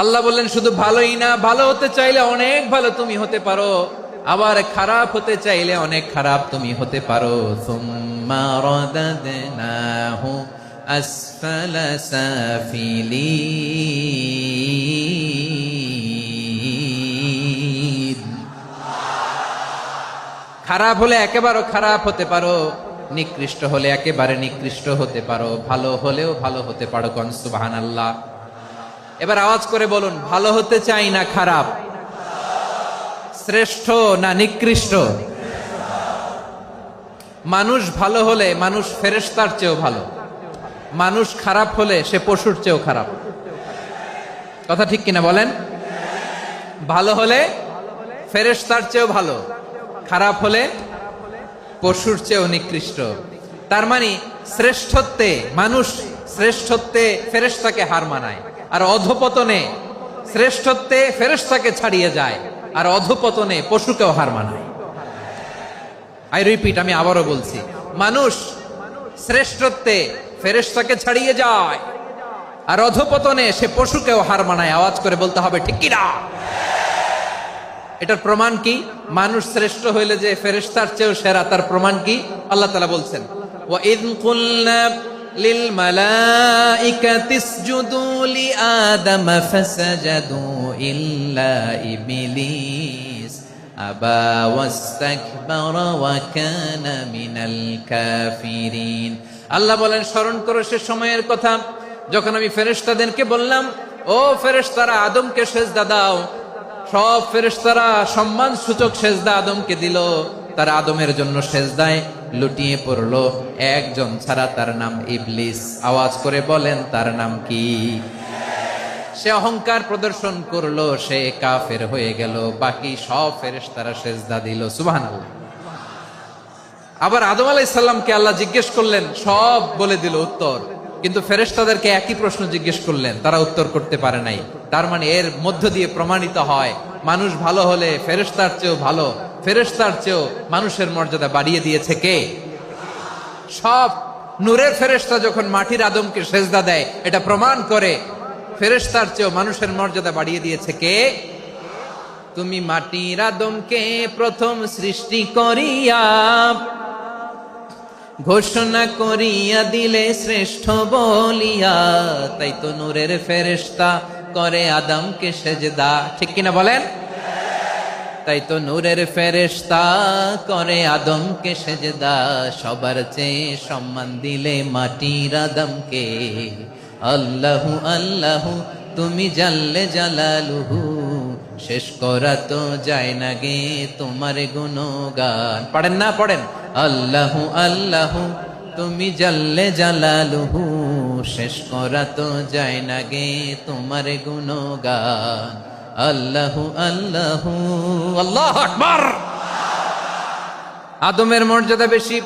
আল্লাহ বললেন শুধু ভালোই না, ভালো হতে চাইলে অনেক ভালো তুমি হতে পারো, আবার খারাপ হতে চাইলে অনেক খারাপ তুমি হতে পারো। সুম্মা রাদাদনাহু আসফালা সাফিলিন। খারাপ হলে একেবারে খারাপ হতে পারো, নিকৃষ্ট হলে একেবারে নিকৃষ্ট হতে পারো, ভালো হলেও ভালো হতে পারো। কোন সুবহানাল্লাহ। এবার আওয়াজ করে বলুন, ভালো হতে চাই না খারাপ, শ্রেষ্ঠ না নিকৃষ্ট? মানুষ ভালো হলে মানুষ ফেরেশতার চেয়েও ভালো, মানুষ খারাপ হলে সে পশুর চেয়েও খারাপ। কথা ঠিক কিনা বলেন? ভালো হলে ফেরেশতার চেয়েও ভালো, খারাপ হলে পশুর চেয়েও নিকৃষ্ট। তার মানে শ্রেষ্ঠত্বে মানুষ, শ্রেষ্ঠত্বে ফেরেশতাকে হার মানায়, আর অধপতনে শ্রেষ্ঠত্বে ফেরেশতাকে ছাড়িয়ে যায়, আর অধপতনে পশুকেও হার মানায়। আই রিপিট, আমি আবারও বলছি, মানুষ শ্রেষ্ঠত্বে ফেরেশতাকে ছাড়িয়ে যায়, আর অধপতনে সে পশুকেও হার মানায়। আওয়াজ করে বলতে হবে ঠিক কি না? এটার প্রমাণ কি? মানুষ শ্রেষ্ঠ হইলে যে ফেরেশতার চেয়েও সেরা, তার প্রমাণ কি? আল্লাহ তাআলা বলছেন, ওয়া ইয কুলনা লিল মালাইকাতি ইসজুদু লি আদম ফাসাজাদু ইল্লা ইবলিস আবা ওয়াস্তাকবারা ওয়া কানা মিনাল কাফিরিন। আল্লাহ বলেন, স্মরণ করো সে সময়ের কথা যখন আমি ফেরেশতাদেরকে বললাম, ও ফেরেশতারা আদমকে সিজদা দাও। সব ফেরেশতারা সম্মান সূচক সেজদা আদমকে দিল, তারা আদমের জন্য সেজদায় লুটিয়ে পড়লো, একজন ছাড়া, তার নাম ইবলিস। আওয়াজ করে বলেন, তার নাম কি? সে অহংকার প্রদর্শন করলো, সে কাফের হয়ে গেল, বাকি সব ফেরেশতারা সেজদা দিল। সুবহানাল্লাহ। আবার আদম আলাইহিস সালামকে আল্লাহ জিজ্ঞেস করলেন, সব বলে দিল উত্তর, কিন্তু ফেরেশতাদেরকে একই প্রশ্ন জিজ্ঞেস করলেন, তারা উত্তর করতে পারে নাই। তার মানে এর মধ্য দিয়ে প্রমাণিত হয়, মানুষ ভালো হলে ফেরেশতার চেয়েও ভালো, ফেরেশতার চেয়েও মানুষের মর্যাদা বাড়িয়ে দিয়েছে কে? সব নূরের ফেরেশতা যখন মাটির আদমকে সেজদা দেয়, এটা প্রমাণ করে ফেরেশতার চেয়েও মানুষের মর্যাদা বাড়িয়ে দিয়েছে কে? তুমি মাটির আদমকে প্রথম সৃষ্টি করিয়া ঘোষণা করিয়া দিলে শ্রেষ্ঠ বলিয়া, তাই তো নূরের ফেরেশতা করে আদমকে সেজদা। ঠিক কিনা বলেন? তাই তো নূরের ফেরেশতা করে আদমকে সেজদা, সবার চেয়ে সম্মান দিলে মাটির আদমকে। আল্লাহু আল্লাহু তুমি জাল্লে জালালুহু, শেষ করা তো যায় না গে তোমার গুণগান। পড়েন না? পড়েন। আল্লাহু আল্লাহু তুমি জাল্লে জালালুহু, শেষ করা তো যায় না গে তোমার গুণগান। আল্লাহু আল্লাহু, আল্লাহু আকবার। আদমের মর্যাদা বেশি,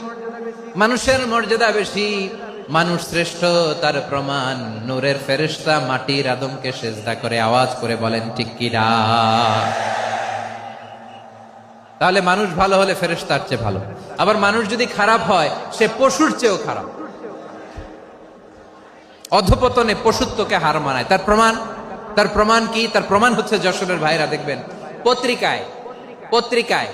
মানুষের মর্যাদা বেশি, মানুষ শ্রেষ্ঠ, তার প্রমাণ নূরের ফেরেশতা মাটির আদমকে সেজদা করে। আওয়াজ করে বলেন ঠিক কি না? তাহলে মানুষ ভালো হলে ফেরেশতার চেয়ে ভালো, আবার মানুষ যদি খারাপ হয় সে পশুর চেয়েও খারাপ, অধপতনে পশুত্বকে হার মানায়। তার প্রমাণ, তার প্রমাণ কি? তার প্রমাণ হচ্ছে যশোরের ভাইরা দেখবেন পত্রিকায়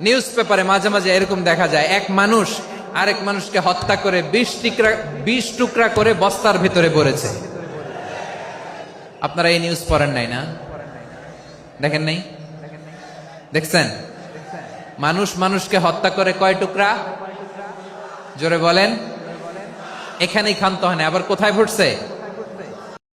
নিউজ পেপারে মাঝে মাঝে এরকম দেখা যায়, এক মানুষ আরেক মানুষকে হত্যা করে 20 টুকরা করে বস্তার ভিতরে ভরেছে। আপনারা এই নিউজ পড়েন নাই না? দেখেন নাই? দেখছেন? মানুষ মানুষকে হত্যা করে কয় টুকরা? জোরে বলেন। এখানেই ক্ষান্ত হয় না, আবার কোথায় ভরছে?